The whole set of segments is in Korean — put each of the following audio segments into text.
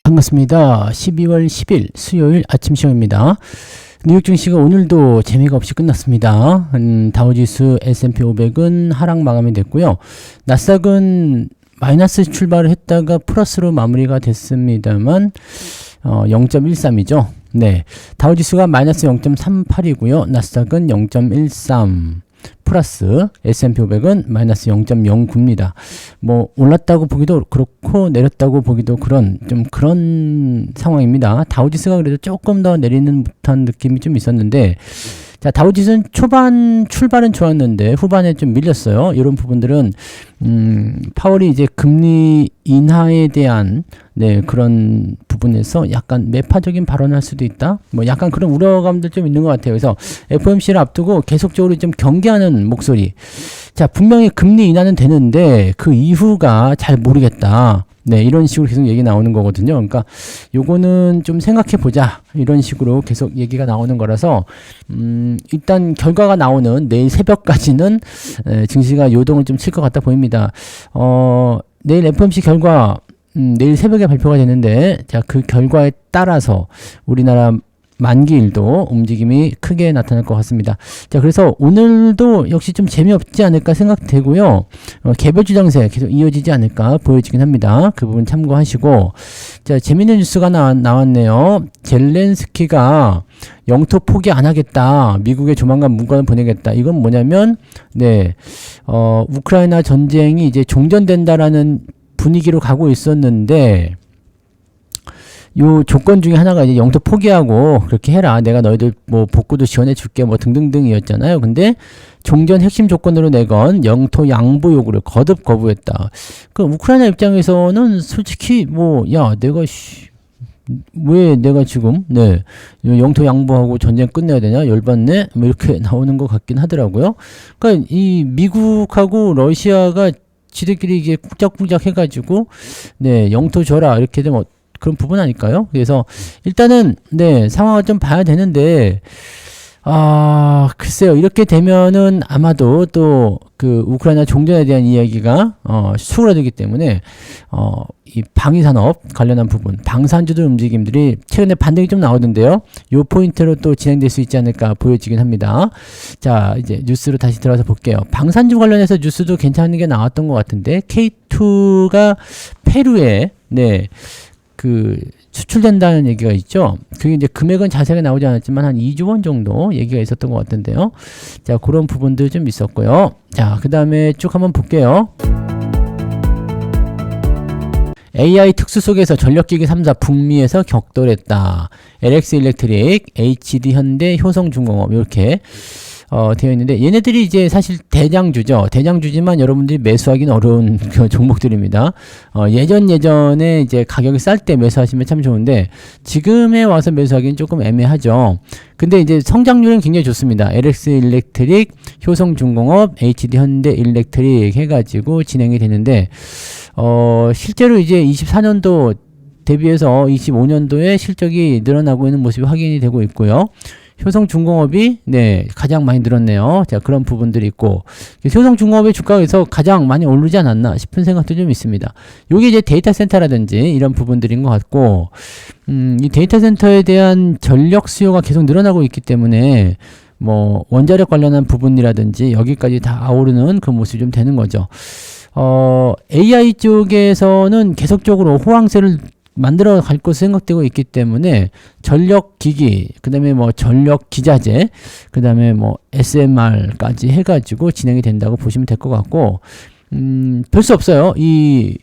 반갑습니다. 12월 10일 수요일 아침 시간입니다. 뉴욕 증시가 오늘도 재미가 없이 끝났습니다. 다우지수 S&P 500은 하락 마감이 됐고요. 나스닥은 마이너스 출발을 했다가 플러스로 마무리가 됐습니다만 0.13이죠. 네, 다우지수가 마이너스 0.38이고요. 나스닥은 0.13 플러스, S&P 500은 마이너스 0.09입니다. 뭐 올랐다고 보기도 그렇고 내렸다고 보기도 그런 상황입니다. 다우지수가 그래도 조금 더 내리는 듯한 느낌이 좀 있었는데, 자, 다우지수는 초반 출발은 좋았는데 후반에 좀 밀렸어요. 이런 부분들은 파월이 이제 금리 인하에 대한 그런 부분에서 약간 매파적인 발언을 할 수도 있다. 뭐 약간 그런 우려감도 좀 있는 것 같아요. 그래서 FOMC를 앞두고 계속적으로 좀 경계하는 목소리. 자, 분명히 금리 인하는 되는데 그 이후가 잘 모르겠다. 네, 이런 식으로 계속 얘기 나오는 거거든요. 그러니까 요거는 좀 생각해 보자. 이런 식으로 계속 얘기가 나오는 거라서 일단 결과가 나오는 내일 새벽까지는 증시가 요동을 좀 칠 것 같다 보입니다. 내일 FOMC 결과 내일 새벽에 발표가 되는데, 자, 그 결과에 따라서 우리나라 만기일도 움직임이 크게 나타날 것 같습니다. 자, 그래서 오늘도 역시 좀 재미없지 않을까 생각되고요. 개별 주장세 계속 이어지지 않을까 보여지긴 합니다. 그 부분 참고하시고, 자, 재밌는 뉴스가 나왔네요. 젤렌스키가 영토 포기 안 하겠다. 미국에 조만간 문건을 보내겠다. 이건 뭐냐면, 우크라이나 전쟁이 이제 종전된다라는 분위기로 가고 있었는데, 요 조건 중에 하나가 이제 영토 포기하고 그렇게 해라. 내가 너희들 뭐 복구도 지원해 줄게 뭐 등등등이었잖아요. 근데 종전 핵심 조건으로 내건 영토 양보 요구를 거듭 거부했다. 그 우크라이나 입장에서는 솔직히 왜 내가 지금 영토 양보하고 전쟁 끝내야 되냐? 열받네? 뭐 이렇게 나오는 것 같긴 하더라고요. 그러니까 이 미국하고 러시아가 지들끼리 이게 쿵짝쿵짝 해가지고 영토 줘라 이렇게 되면 그런 부분 아닐까요? 그래서 일단은 상황을 좀 봐야 되는데, 글쎄요. 이렇게 되면은 아마도 또 그 우크라이나 종전에 대한 이야기가 수그러들기 때문에 이 방위산업 관련한 부분, 방산주들 움직임들이 최근에 반등이 좀 나오던데요. 요 포인트로 또 진행될 수 있지 않을까 보여지긴 합니다. 자, 이제 뉴스로 다시 들어가서 볼게요. 방산주 관련해서 뉴스도 괜찮은 게 나왔던 것 같은데, K2가 페루에 수출된다는 얘기가 있죠. 그게 이제 금액은 자세하게 나오지 않았지만 한 2조 원 정도 얘기가 있었던 것 같은데요. 자, 그런 부분들 좀 있었고요. 자, 그 다음에 쭉 한번 볼게요. AI 특수 속에서 전력기기 3사 북미에서 격돌했다. LX 일렉트릭, HD 현대, 효성중공업 이렇게 되어 있는데, 얘네들이 이제 사실 대장주죠. 대장주지만 여러분들이 매수하기는 어려운 그 종목들입니다. 예전에 이제 가격이 쌀 때 매수하시면 참 좋은데, 지금에 와서 매수하기는 조금 애매하죠. 근데 이제 성장률은 굉장히 좋습니다. LX 일렉트릭, 효성중공업, HD 현대 일렉트릭 해가지고 진행이 되는데, 실제로 이제 24년도 대비해서 25년도에 실적이 늘어나고 있는 모습이 확인이 되고 있고요. 효성중공업이 가장 많이 늘었네요. 자, 그런 부분들이 있고, 효성중공업의 주가에서 가장 많이 오르지 않았나 싶은 생각도 좀 있습니다. 요게 이제 데이터 센터라든지 이런 부분들인 것 같고, 이 데이터 센터에 대한 전력 수요가 계속 늘어나고 있기 때문에 뭐 원자력 관련한 부분이라든지 여기까지 다 아우르는 그 모습이 좀 되는 거죠. AI 쪽에서는 계속적으로 호황세를 만들어 갈 것으로 생각되고 있기 때문에 전력기기, 그 다음에 뭐 전력기자재, 그 다음에 뭐 SMR까지 해가지고 진행이 된다고 보시면 될 것 같고, 별 수 없어요. 이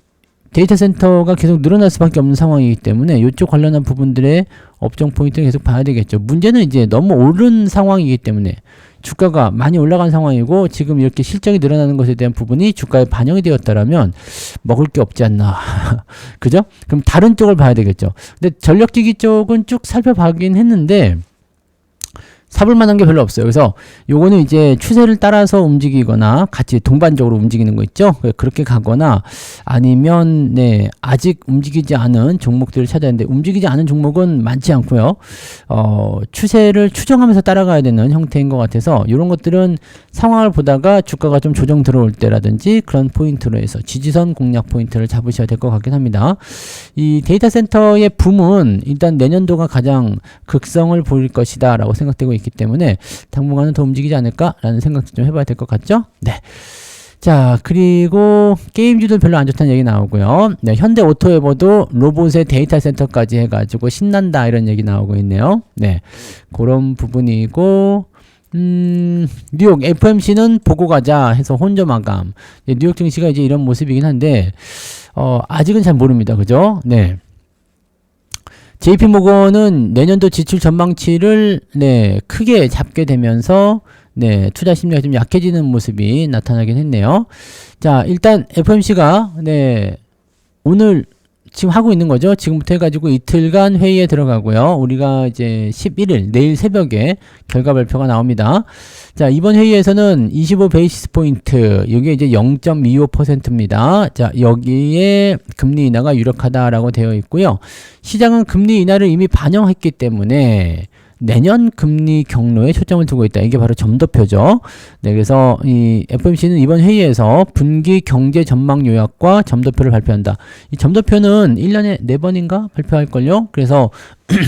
데이터 센터가 계속 늘어날 수밖에 없는 상황이기 때문에 이쪽 관련한 부분들의 업종 포인트를 계속 봐야 되겠죠. 문제는 이제 너무 오른 상황이기 때문에 주가가 많이 올라간 상황이고, 지금 이렇게 실적이 늘어나는 것에 대한 부분이 주가에 반영이 되었다라면 먹을 게 없지 않나. 그죠? 그럼 다른 쪽을 봐야 되겠죠. 근데 전력기기 쪽은 쭉 살펴보긴 했는데, 사볼 만한 게 별로 없어요. 그래서 요거는 이제 추세를 따라서 움직이거나 같이 동반적으로 움직이는 거 있죠. 그렇게 가거나 아니면 네, 아직 움직이지 않은 종목들을 찾아야 되는데 움직이지 않은 종목은 많지 않고요. 추세를 추정하면서 따라가야 되는 형태인 것 같아서 이런 것들은 상황을 보다가 주가가 좀 조정 들어올 때라든지 그런 포인트로 해서 지지선 공략 포인트를 잡으셔야 될 것 같긴 합니다. 이 데이터 센터의 붐은 일단 내년도가 가장 극성을 보일 것이다 라고 생각되고 있기 때문에 당분간은 더 움직이지 않을까라는 생각도 좀 해봐야 될 것 같죠? 네. 자, 그리고 게임주도 별로 안 좋다는 얘기 나오고요. 네, 현대오토웨버도 로봇의 데이터 센터까지 해가지고 신난다 이런 얘기 나오고 있네요. 네, 그런 부분이고 뉴욕 FMC는 보고 가자 해서 혼자 마감. 네, 뉴욕 증시가 이제 이런 모습이긴 한데 아직은 잘 모릅니다. 그죠? 네. JP모건은 내년도 지출 전망치를 네, 크게 잡게 되면서 네, 투자 심리가 좀 약해지는 모습이 나타나긴 했네요. 자, 일단 FOMC가 네, 오늘 지금 하고 있는 거죠. 지금부터 해가지고 이틀간 회의에 들어가고요. 우리가 이제 11일 내일 새벽에 결과 발표가 나옵니다. 자, 이번 회의에서는 25 베이시스 포인트, 이게 이제 0.25%입니다. 자, 여기에 금리 인하가 유력하다라고 되어 있고요. 시장은 금리 인하를 이미 반영했기 때문에 내년 금리 경로에 초점을 두고 있다. 이게 바로 점도표죠. 네, 그래서 이 FOMC는 이번 회의에서 분기 경제 전망 요약과 점도표를 발표한다. 이 점도표는 1년에 4번인가 발표할걸요? 그래서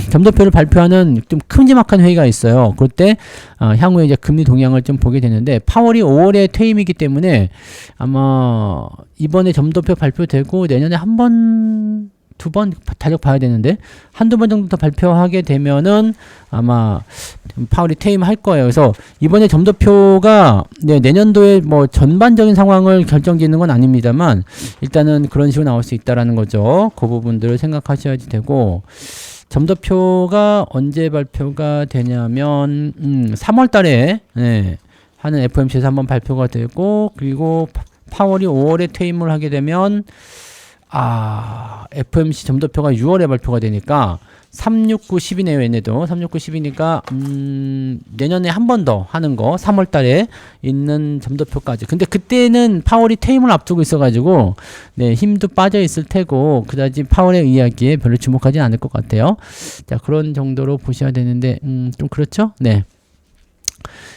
점도표를 발표하는 좀 큼지막한 회의가 있어요. 그럴 때 향후에 이제 금리 동향을 좀 보게 되는데 파월이 5월에 퇴임이기 때문에 아마 이번에 점도표 발표되고 내년에 한 번, 2번 달력 봐야 되는데 한두 번 정도 더 발표하게 되면은 아마 파월이 퇴임할 거예요. 그래서 이번에 점도표가 네, 내년도에 뭐 전반적인 상황을 결정짓는 건 아닙니다만 일단은 그런 식으로 나올 수 있다라는 거죠. 그 부분들을 생각하셔야지 되고 점도표가 언제 발표가 되냐면 3월 달에 네, 하는 FOMC에서 한번 발표가 되고 그리고 파월이 5월에 퇴임을 하게 되면 FOMC 점도표가 6월에 발표가 되니까 369, 10이네요. 얘네도 369, 10이니까 내년에 한 번 더 하는 거 3월 달에 있는 점도표까지. 근데 그때는 파월이 퇴임을 앞두고 있어가지고 네, 힘도 빠져 있을 테고 그다지 파월의 이야기에 별로 주목하진 않을 것 같아요. 자, 그런 정도로 보셔야 되는데 좀 그렇죠? 네.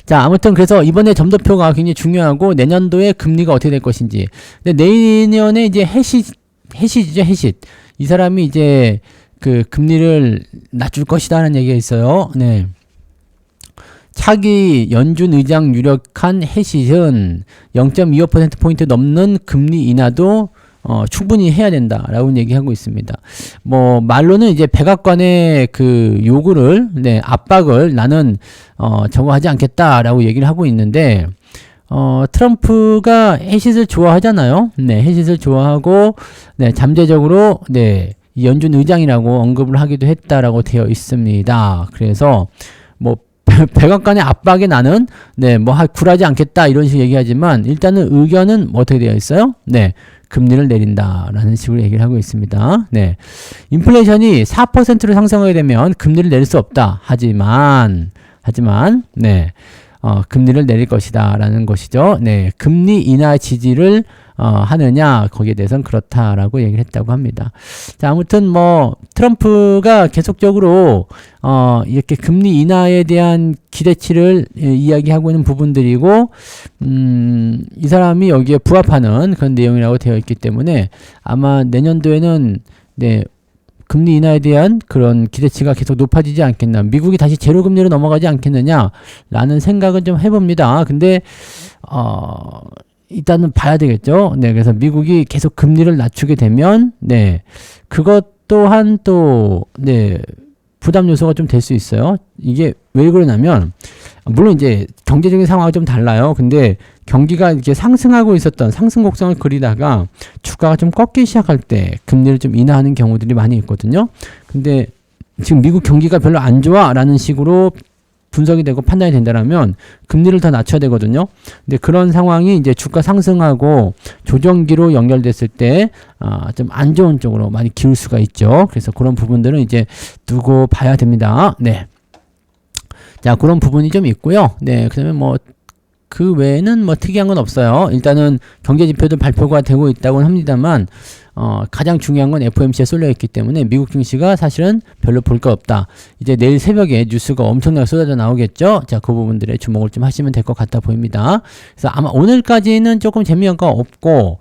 자, 아무튼 그래서 이번에 점도표가 굉장히 중요하고 내년도에 금리가 어떻게 될 것인지. 근데 내년에 이제 해시죠, 해시. 이 사람이 이제 그 금리를 낮출 것이다라는 얘기가 있어요. 네. 차기 연준 의장 유력한 해시은 0.25%포인트 넘는 금리 인하도 충분히 해야 된다라고 얘기하고 있습니다. 뭐 말로는 이제 백악관의 그 요구를 네, 압박을 나는 저거 하지 않겠다라고 얘기를 하고 있는데 트럼프가 해시를 좋아하잖아요. 네, 해시를 좋아하고 네, 잠재적으로 네, 연준 의장이라고 언급을 하기도 했다라고 되어 있습니다. 그래서 뭐 백악관의 압박에 나는 네, 뭐 굴하지 않겠다 이런 식으로 얘기하지만 일단은 의견은 어떻게 되어 있어요? 네. 금리를 내린다라는 식으로 얘기를 하고 있습니다. 네. 인플레이션이 4%로 상승하게 되면 금리를 내릴 수 없다. 하지만 네. 금리를 내릴 것이다라는 것이죠. 네. 금리 인하 지지를 하느냐 거기에 대해서는 그렇다라고 얘기를 했다고 합니다. 자, 아무튼 뭐 트럼프가 계속적으로 이렇게 금리 인하에 대한 기대치를 이야기하고 있는 부분들이고 이 사람이 여기에 부합하는 그런 내용이라고 되어 있기 때문에 아마 내년도에는 네, 금리 인하에 대한 그런 기대치가 계속 높아지지 않겠나, 미국이 다시 제로 금리로 넘어가지 않겠느냐라는 생각은 좀 해봅니다. 근데 일단은 봐야 되겠죠. 네, 그래서 미국이 계속 금리를 낮추게 되면, 네, 그것 또한 또, 네, 부담 요소가 좀 될 수 있어요. 이게 왜 그러냐면, 물론 이제 경제적인 상황이 좀 달라요. 근데 경기가 이렇게 상승하고 있었던 상승 곡선을 그리다가 주가가 좀 꺾기 시작할 때 금리를 좀 인하하는 경우들이 많이 있거든요. 근데 지금 미국 경기가 별로 안 좋아라는 식으로 분석이 되고 판단이 된다면 금리를 더 낮춰야 되거든요. 근데 그런 상황이 이제 주가 상승하고 조정기로 연결됐을 때 좀 안 좋은 쪽으로 많이 기울 수가 있죠. 그래서 그런 부분들은 이제 두고 봐야 됩니다. 네. 자, 그런 부분이 좀 있고요. 네, 그다음에 뭐 그 외에는 뭐 특이한 건 없어요. 일단은 경제 지표도 발표가 되고 있다고 합니다만 가장 중요한 건 FOMC에 쏠려 있기 때문에 미국 증시가 사실은 별로 볼 거 없다. 이제 내일 새벽에 뉴스가 엄청나게 쏟아져 나오겠죠. 자, 그 부분들에 주목을 좀 하시면 될 것 같아 보입니다. 그래서 아마 오늘까지는 조금 재미가 없고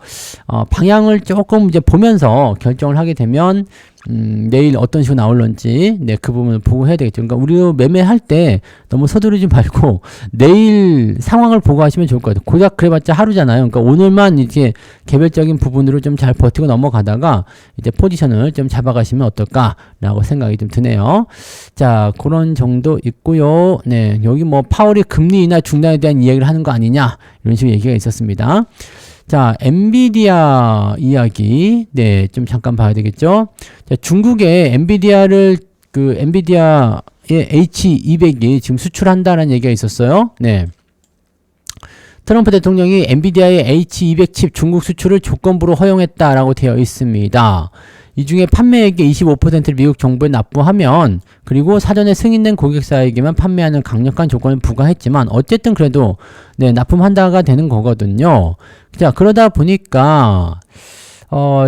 방향을 조금 이제 보면서 결정을 하게 되면 내일 어떤 식으로 나올런지 네, 그 부분을 보고 해야 되겠죠. 그러니까 우리 매매할 때 너무 서두르지 말고 내일 상황을 보고 하시면 좋을 것 같아요. 고작 그래봤자 하루잖아요. 그러니까 오늘만 이제 개별적인 부분으로 좀 잘 버티고 넘어가다가 이제 포지션을 좀 잡아가시면 어떨까라고 생각이 좀 드네요. 자, 그런 정도 있고요. 네, 여기 뭐 파월이 금리 인하 중단에 대한 이야기를 하는 거 아니냐 이런 식으로 얘기가 있었습니다. 자, 엔비디아 이야기, 네, 좀 잠깐 봐야 되겠죠. 자, 중국에 엔비디아의 H200이 지금 수출한다는 얘기가 있었어요. 네. 트럼프 대통령이 엔비디아의 H200 칩 중국 수출을 조건부로 허용했다라고 되어 있습니다. 이 중에 판매액의 25%를 미국 정부에 납부하면 그리고 사전에 승인된 고객사에게만 판매하는 강력한 조건을 부과했지만 어쨌든 그래도 네, 납품한다가 되는 거거든요. 자, 그러다 보니까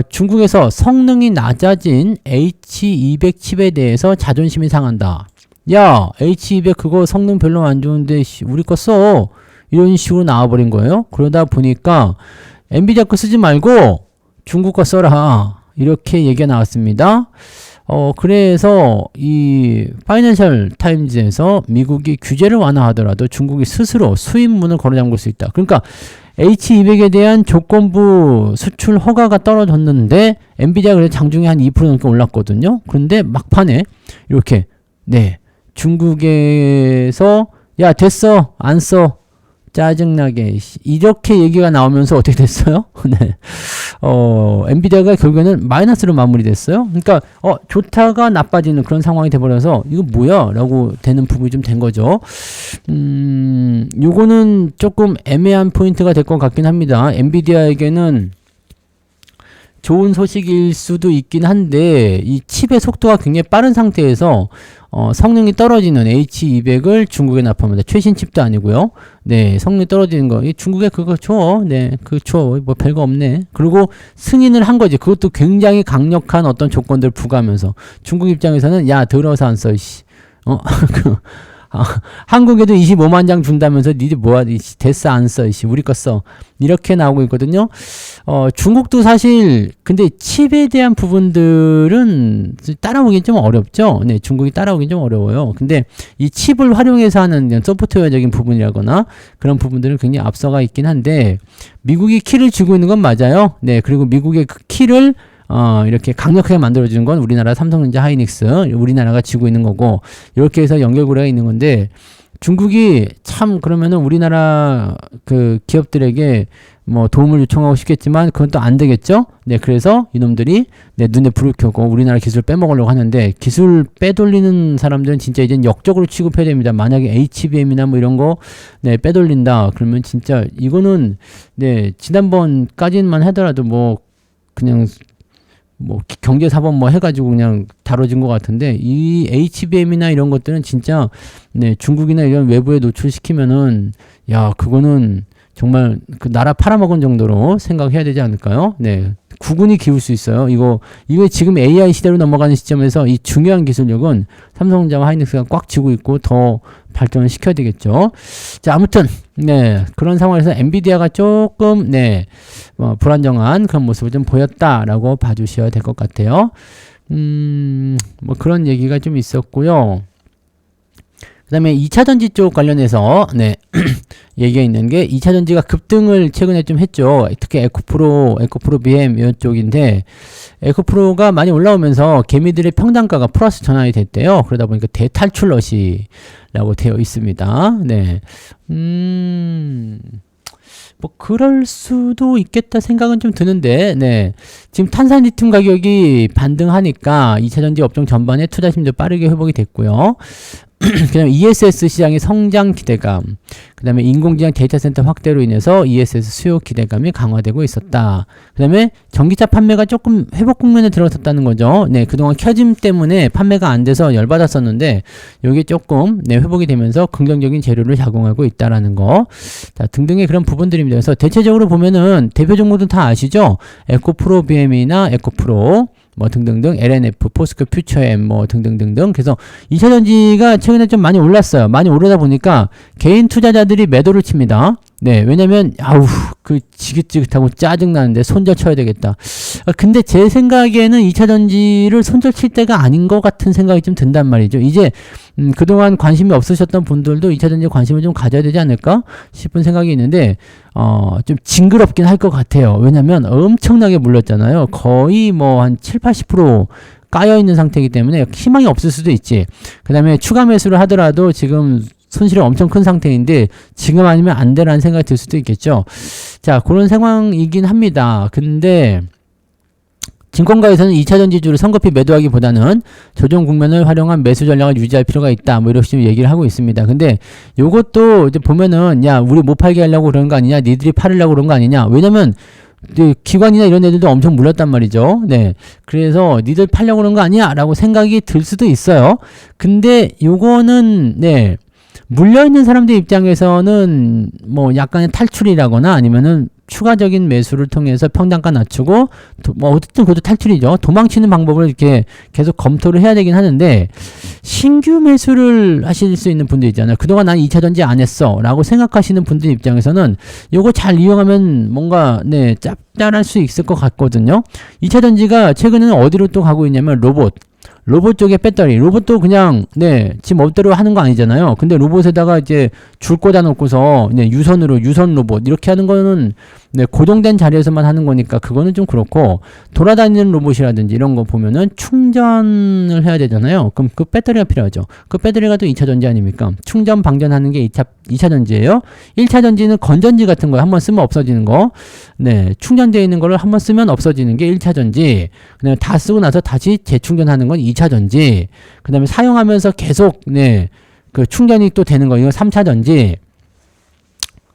중국에서 성능이 낮아진 H200 칩에 대해서 자존심이 상한다. 야, H200 그거 성능 별로 안 좋은데 우리 거 써. 이런 식으로 나와버린 거예요. 그러다 보니까 엔비디아 거 쓰지 말고 중국 거 써라. 이렇게 얘기가 나왔습니다. 그래서 이 파이낸셜 타임즈에서 미국이 규제를 완화하더라도 중국이 스스로 수입문을 걸어잠글 수 있다. 그러니까 H200에 대한 조건부 수출 허가가 떨어졌는데 엔비디아 그래도 장중에 한 2% 넘게 올랐거든요. 그런데 막판에 이렇게 네, 중국에서 야 됐어 안 써. 짜증나게 이렇게 얘기가 나오면서 어떻게 됐어요? 네. 엔비디아가 결국에는 마이너스로 마무리됐어요. 그러니까 좋다가 나빠지는 그런 상황이 돼버려서 이거 뭐야? 라고 되는 부분이 좀 된 거죠. 요거는 조금 애매한 포인트가 될 것 같긴 합니다. 엔비디아에게는 좋은 소식일 수도 있긴 한데 이 칩의 속도가 굉장히 빠른 상태에서 성능이 떨어지는 H200을 중국에 납품합니다. 최신 칩도 아니고요. 네, 성능이 떨어지는 거. 이 중국에 그거 줘. 네, 그거 줘. 뭐 별거 없네. 그리고 승인을 한 거지. 그것도 굉장히 강력한 어떤 조건들을 부과하면서 중국 입장에서는 야, 더러워서 안 써. 씨. 한국에도 25만 장 준다면서 니들 뭐야 됐어 안 써 이씨 우리 거 써 이렇게 나오고 있거든요. 중국도 사실 근데 칩에 대한 부분들은 따라오긴 좀 어렵죠. 네, 중국이 따라오긴 좀 어려워요. 근데 이 칩을 활용해서 하는 소프트웨어적인 부분이라거나 그런 부분들은 굉장히 앞서가 있긴 한데 미국이 키를 쥐고 있는 건 맞아요. 네, 그리고 미국의 그 키를 이렇게 강력하게 만들어주는 건 우리나라 삼성전자 하이닉스, 우리나라가 쥐고 있는 거고, 이렇게 해서 연결고리가 있는 건데, 중국이 참 그러면은 우리나라 그 기업들에게 뭐 도움을 요청하고 싶겠지만, 그건 또 안 되겠죠? 네, 그래서 이놈들이 네, 눈에 불을 켜고 우리나라 기술 빼먹으려고 하는데, 기술 빼돌리는 사람들은 진짜 이젠 역적으로 취급해야 됩니다. 만약에 HBM이나 뭐 이런 거, 네, 빼돌린다. 그러면 진짜 이거는, 네, 지난번까지만 하더라도 뭐, 그냥 뭐 경제사범 뭐 해가지고 그냥 다뤄진 것 같은데 이 HBM이나 이런 것들은 진짜 네, 중국이나 이런 외부에 노출시키면은 야 그거는 정말 그 나라 팔아먹은 정도로 생각해야 되지 않을까요? 네, 구군이 기울 수 있어요. 이거 지금 AI 시대로 넘어가는 시점에서 이 중요한 기술력은 삼성전자와 하이닉스가 꽉 쥐고 있고 더 발전을 시켜야 되겠죠. 자, 아무튼 네, 그런 상황에서 엔비디아가 조금 네, 불안정한 그런 모습을 좀 보였다라고 봐주셔야 될 것 같아요. 뭐 그런 얘기가 좀 있었고요. 그 다음에 2차전지 쪽 관련해서 네 얘기가 있는 게 2차전지가 급등을 최근에 좀 했죠. 특히 에코프로 BM 이런 쪽인데 에코프로가 많이 올라오면서 개미들의 평단가가 플러스 전환이 됐대요. 그러다 보니까 대탈출러시라고 되어 있습니다. 네. 뭐 그럴 수도 있겠다 생각은 좀 드는데 네. 지금 탄산 리튬 가격이 반등하니까 2차전지 업종 전반에 투자심도 빠르게 회복이 됐고요. 그 다음에 ESS 시장의 성장 기대감, 그 다음에 인공지능 데이터 센터 확대로 인해서 ESS 수요 기대감이 강화되고 있었다. 그 다음에 전기차 판매가 조금 회복 국면에 들어섰다는 거죠. 네, 그동안 켜짐 때문에 판매가 안 돼서 열받았었는데 여기 조금 네, 회복이 되면서 긍정적인 재료를 작용하고 있다라는 거. 자, 등등의 그런 부분들입니다. 그래서 대체적으로 보면은 대표 종목들 다 아시죠? 에코프로 BM이나 에코프로 뭐 등등등, LNF, 포스코 퓨처엠 뭐 등등등등. 그래서 2차전지가 최근에 좀 많이 올랐어요. 많이 오르다 보니까 개인 투자자들이 매도를 칩니다. 네, 왜냐면 아우 그 지긋지긋하고 짜증나는데 손절 쳐야 되겠다. 근데 제 생각에는 2차전지를 손절 칠 때가 아닌 것 같은 생각이 좀 든단 말이죠. 이제 그동안 관심이 없으셨던 분들도 2차전지에 관심을 좀 가져야 되지 않을까 싶은 생각이 있는데 좀 징그럽긴 할 것 같아요. 왜냐면 엄청나게 물렸잖아요. 거의 뭐 한 7, 80% 까여있는 상태이기 때문에 희망이 없을 수도 있지. 그 다음에 추가 매수를 하더라도 지금 손실이 엄청 큰 상태인데 지금 아니면 안 되라는 생각이 들 수도 있겠죠. 자, 그런 상황이긴 합니다. 근데 증권가에서는 2차전지주를 성급히 매도하기보다는 조정 국면을 활용한 매수 전략을 유지할 필요가 있다. 뭐 이렇게 얘기를 하고 있습니다. 근데 요것도 이제 보면은 야, 우리 못 팔게 하려고 그러는 거 아니냐? 니들이 팔으려고 그런 거 아니냐? 왜냐면 기관이나 이런 애들도 엄청 물렸단 말이죠. 네. 그래서 니들 팔려고 그런 거 아니야? 라고 생각이 들 수도 있어요. 근데 요거는 네. 물려있는 사람들 입장에서는 뭐 약간의 탈출이라거나 아니면은 추가적인 매수를 통해서 평단가 낮추고 뭐 어쨌든 그것도 탈출이죠. 도망치는 방법을 이렇게 계속 검토를 해야 되긴 하는데 신규 매수를 하실 수 있는 분들 있잖아요. 그동안 난 2차전지 안 했어 라고 생각하시는 분들 입장에서는 요거 잘 이용하면 뭔가 네 짭짤할 수 있을 것 같거든요. 2차전지가 최근에는 어디로 또 가고 있냐면 로봇 쪽에 배터리, 로봇도 그냥, 네, 지 멋대로 하는 거 아니잖아요. 근데 로봇에다가 이제 줄 꽂아 놓고서, 네, 유선 로봇, 이렇게 하는 거는, 네, 고정된 자리에서만 하는 거니까 그거는 좀 그렇고, 돌아다니는 로봇이라든지 이런 거 보면은 충전을 해야 되잖아요. 그럼 그 배터리가 필요하죠. 그 배터리가 또 2차전지 아닙니까? 충전, 방전하는 게 2차전지예요. 1차전지는 건전지 같은 거 한번 쓰면 없어지는 거, 네, 충전되어 있는 거를 한번 쓰면 없어지는 게 1차전지, 그다음에 다 쓰고 나서 다시 재충전하는 건 2차전지, 그 다음에 사용하면서 계속, 네, 그 충전이 또 되는 거, 이거 3차전지.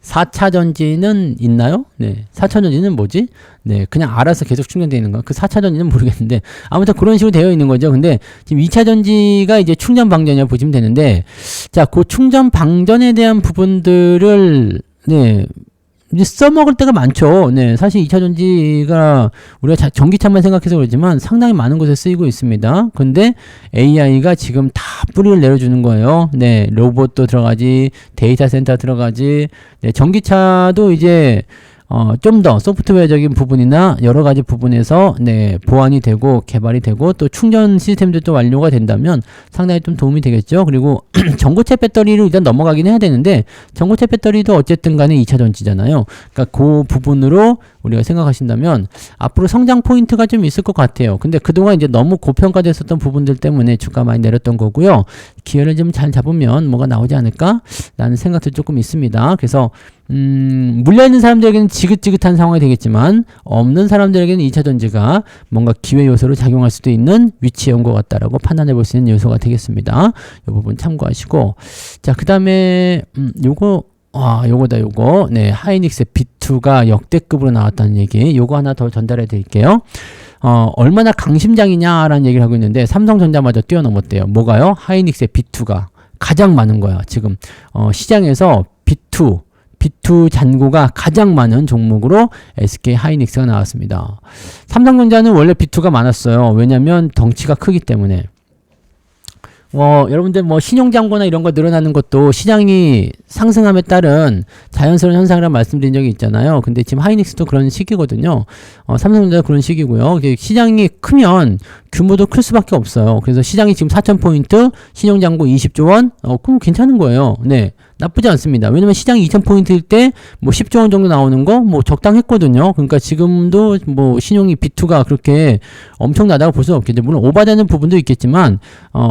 4차전지는 있나요? 네. 4차전지는 뭐지? 네. 그냥 알아서 계속 충전되어 있는 거. 그 4차전지는 모르겠는데. 아무튼 그런 식으로 되어 있는 거죠. 근데 지금 2차전지가 이제 충전 방전이라고 보시면 되는데, 자, 그 충전 방전에 대한 부분들을, 네. 이제 써먹을 때가 많죠. 네, 사실 2차전지가 우리가 전기차만 생각해서 그렇지만 상당히 많은 곳에 쓰이고 있습니다. 근데 AI가 지금 다 뿌리를 내려주는 거예요. 네, 로봇도 들어가지, 데이터 센터 들어가지, 네, 전기차도 이제 좀 더 소프트웨어적인 부분이나 여러 가지 부분에서 네, 보완이 되고 개발이 되고 또 충전 시스템도 완료가 된다면 상당히 좀 도움이 되겠죠. 그리고 전고체 배터리를 일단 넘어가긴 해야 되는데 전고체 배터리도 어쨌든 간에 2차전지잖아요. 그러니까 그 부분으로 우리가 생각하신다면 앞으로 성장 포인트가 좀 있을 것 같아요. 근데 그동안 이제 너무 고평가됐었던 부분들 때문에 주가 많이 내렸던 거고요. 기회를 좀 잘 잡으면 뭐가 나오지 않을까? 라는 생각도 조금 있습니다. 그래서 물려있는 사람들에게는 지긋지긋한 상황이 되겠지만 없는 사람들에게는 2차전지가 뭔가 기회 요소로 작용할 수도 있는 위치에 온 것 같다라고 판단해 볼 수 있는 요소가 되겠습니다. 이 부분 참고하시고 자, 그 다음에 요거 네, 하이닉스 B2가 역대급으로 나왔다는 얘기 요거 하나 더 전달해 드릴게요. 얼마나 강심장이냐라는 얘기를 하고 있는데 삼성전자마저 뛰어넘었대요. 뭐가요? 하이닉스의 B2가 가장 많은 거야. 지금 시장에서 B2 잔고가 가장 많은 종목으로 SK 하이닉스가 나왔습니다. 삼성전자는 원래 B2가 많았어요. 왜냐면 덩치가 크기 때문에. 여러분들 신용잔고나 이런 거 늘어나는 것도 시장이 상승함에 따른 자연스러운 현상이라고 말씀드린 적이 있잖아요. 근데 지금 하이닉스도 그런 시기거든요. 삼성전자 그런 시기고요. 시장이 크면 규모도 클 수밖에 없어요. 그래서 시장이 지금 4,000포인트, 신용잔고 20조 원, 그럼 괜찮은 거예요. 네. 나쁘지 않습니다. 왜냐면 시장이 2,000포인트일 때 뭐 10조 원 정도 나오는 거 뭐 적당했거든요. 그러니까 지금도 뭐 신용이 B2가 그렇게 엄청나다고 볼 수는 없겠죠. 물론 오바되는 부분도 있겠지만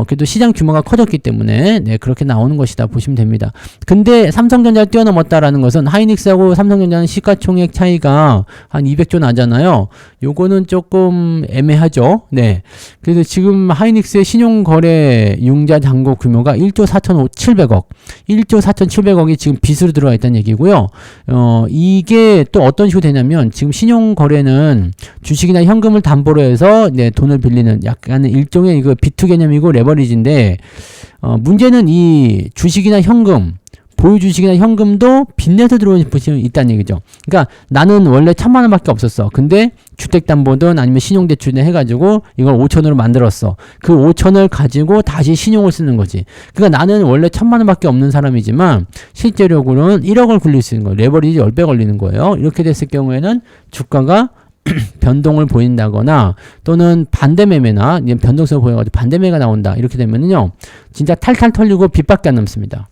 그래도 시장 규모가 커졌기 때문에 네, 그렇게 나오는 것이다 보시면 됩니다. 근데 삼성전자를 뛰어넘었다라는 것은 하이닉스하고 삼성전자는 시가총액 차이가 한 200조 나잖아요. 요거는 조금 애매하죠. 네. 그래서 지금 하이닉스의 신용거래 융자 잔고 규모가 1조 4,700억. 1조 4,700억이 지금 빚으로 들어가 있다는 얘기고요. 이게 또 어떤 식으로 되냐면 지금 신용거래는 주식이나 현금을 담보로 해서 네, 돈을 빌리는 약간 일종의 이거 B2 개념이고 레버리지인데 문제는 이 주식이나 현금 보유 주식이나 현금도 빚내서 들어오는 부분이 있다는 얘기죠. 그러니까 나는 원래 1,000만 원밖에 없었어. 근데 주택담보든 아니면 신용대출이나 해가지고 이걸 5천으로 만들었어. 그 5천을 가지고 다시 신용을 쓰는 거지. 그러니까 나는 원래 1,000만 원밖에 없는 사람이지만 실제적으로는 1억을 굴릴 수 있는 거예요. 레버리지 10배 걸리는 거예요. 이렇게 됐을 경우에는 주가가 변동을 보인다거나 또는 반대매매나 변동성을 보여가지고 반대매가 나온다. 이렇게 되면은요, 진짜 탈탈 털리고 빚밖에 안 남습니다.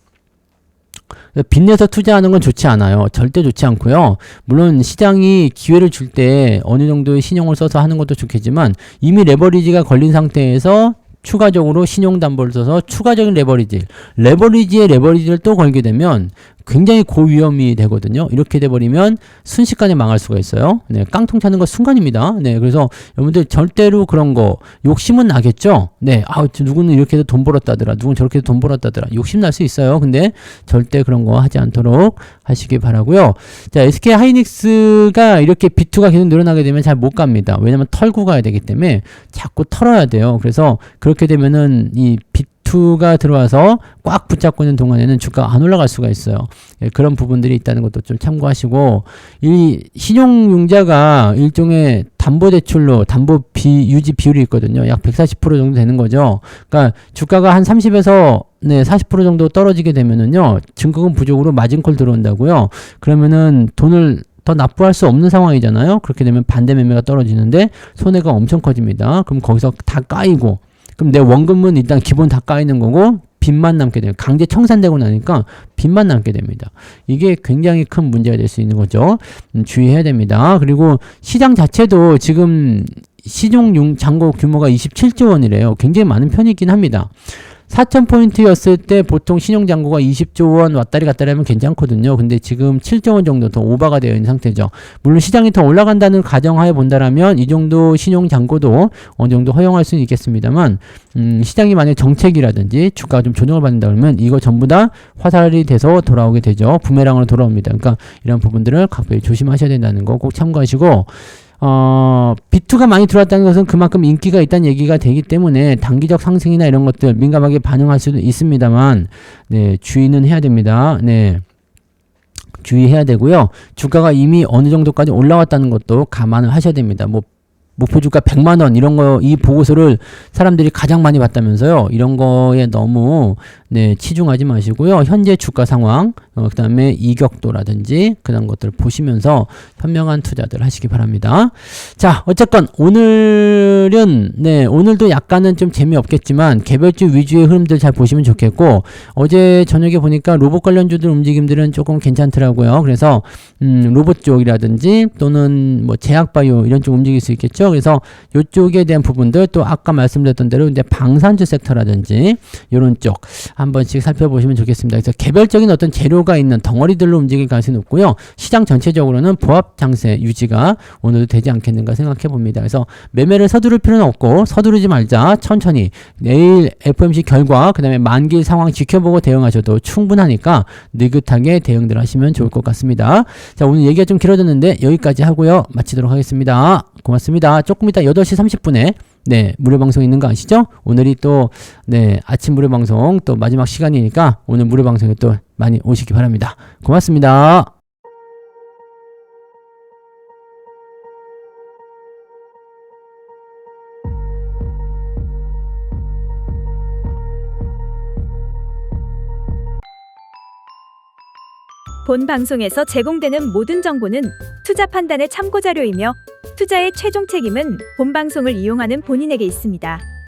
빚내서 투자하는 건 좋지 않아요. 절대 좋지 않고요. 물론 시장이 기회를 줄 때 어느 정도의 신용을 써서 하는 것도 좋겠지만 이미 레버리지가 걸린 상태에서 추가적으로 신용담보를 써서 추가적인 레버리지에 레버리지를 또 걸게 되면 굉장히 고위험이 되거든요. 이렇게 돼버리면 순식간에 망할 수가 있어요. 네, 깡통 차는 거 순간입니다. 네, 그래서 여러분들 절대로 그런 거 욕심은 나겠죠. 네, 누구는 이렇게 해서 돈 벌었다더라, 누구는 저렇게 해서 돈 벌었다더라. 욕심 날 수 있어요. 근데 절대 그런 거 하지 않도록 하시기 바라고요. 자, SK 하이닉스가 이렇게 B2가 계속 늘어나게 되면 잘 못 갑니다. 왜냐면 털고 가야 되기 때문에 자꾸 털어야 돼요. 그래서 그렇게 되면은 이 B2가 들어와서 꽉 붙잡고 있는 동안에는 주가가 안 올라갈 수가 있어요. 예, 그런 부분들이 있다는 것도 좀 참고하시고, 이 신용융자가 일종의 담보대출로 담보 유지 비율이 있거든요. 약 140% 정도 되는 거죠. 그러니까 주가가 한 30에서 네, 40% 정도 떨어지게 되면은요, 증거금 부족으로 마진콜 들어온다고요. 그러면은 돈을 더 납부할 수 없는 상황이잖아요. 그렇게 되면 반대 매매가 떨어지는데 손해가 엄청 커집니다. 그럼 거기서 다 까이고, 그럼 내 원금은 일단 기본 다 까이는 거고 빚만 남게 돼요. 강제 청산되고 나니까 빚만 남게 됩니다. 이게 굉장히 큰 문제가 될 수 있는 거죠. 주의해야 됩니다. 그리고 시장 자체도 지금 신용 잔고 규모가 27조 원이래요. 굉장히 많은 편이긴 합니다. 4,000포인트였을 때 보통 신용잔고가 20조 원 왔다리 갔다리 하면 괜찮거든요. 근데 지금 7조 원 정도 더 오버가 되어 있는 상태죠. 물론 시장이 더 올라간다는 가정하에 본다라면 이 정도 신용잔고도 어느 정도 허용할 수는 있겠습니다만 시장이 만약 정책이라든지 주가가 좀 조정을 받는다 그러면 이거 전부 다 화살이 돼서 돌아오게 되죠. 부메랑으로 돌아옵니다. 그러니까 이런 부분들을 각별히 조심하셔야 된다는 거 꼭 참고하시고, B2가 많이 들어왔다는 것은 그만큼 인기가 있다는 얘기가 되기 때문에 단기적 상승이나 이런 것들 민감하게 반응할 수도 있습니다만, 네, 주의는 해야 됩니다. 네. 주의해야 되고요. 주가가 이미 어느 정도까지 올라왔다는 것도 감안을 하셔야 됩니다. 뭐 목표주가 100만 원 이런 거, 이 보고서를 사람들이 가장 많이 봤다면서요. 이런 거에 너무 네, 치중하지 마시고요. 현재 주가 상황, 그다음에 이격도라든지 그런 것들을 보시면서 현명한 투자들 하시기 바랍니다. 자, 어쨌건 오늘은 네, 오늘도 약간은 좀 재미없겠지만 개별주 위주의 흐름들 잘 보시면 좋겠고, 어제 저녁에 보니까 로봇 관련주들 움직임들은 조금 괜찮더라고요. 그래서 로봇 쪽이라든지 또는 뭐 제약바이오 이런 쪽 움직일 수 있겠죠. 그래서 이쪽에 대한 부분들, 또 아까 말씀드렸던 대로 이제 방산주 섹터라든지 이런 쪽 한 번씩 살펴보시면 좋겠습니다. 그래서 개별적인 어떤 재료가 있는 덩어리들로 움직일 가능성이 높고요. 시장 전체적으로는 보합 장세 유지가 오늘도 되지 않겠는가 생각해 봅니다. 그래서 매매를 서두를 필요는 없고 서두르지 말자. 천천히 내일 FOMC 결과, 그 다음에 만기 상황 지켜보고 대응하셔도 충분하니까 느긋하게 대응들 하시면 좋을 것 같습니다. 자, 오늘 얘기가 좀 길어졌는데 여기까지 하고요. 마치도록 하겠습니다. 고맙습니다. 조금 이따 8시 30분에 네, 무료 방송 있는 거 아시죠? 오늘이 또 네, 아침 무료 방송 또 마지막 시간이니까 오늘 무료 방송에 또 많이 오시기 바랍니다. 고맙습니다. 본 방송에서 제공되는 모든 정보는 투자 판단의 참고 자료이며 투자의 최종 책임은 본 방송을 이용하는 본인에게 있습니다.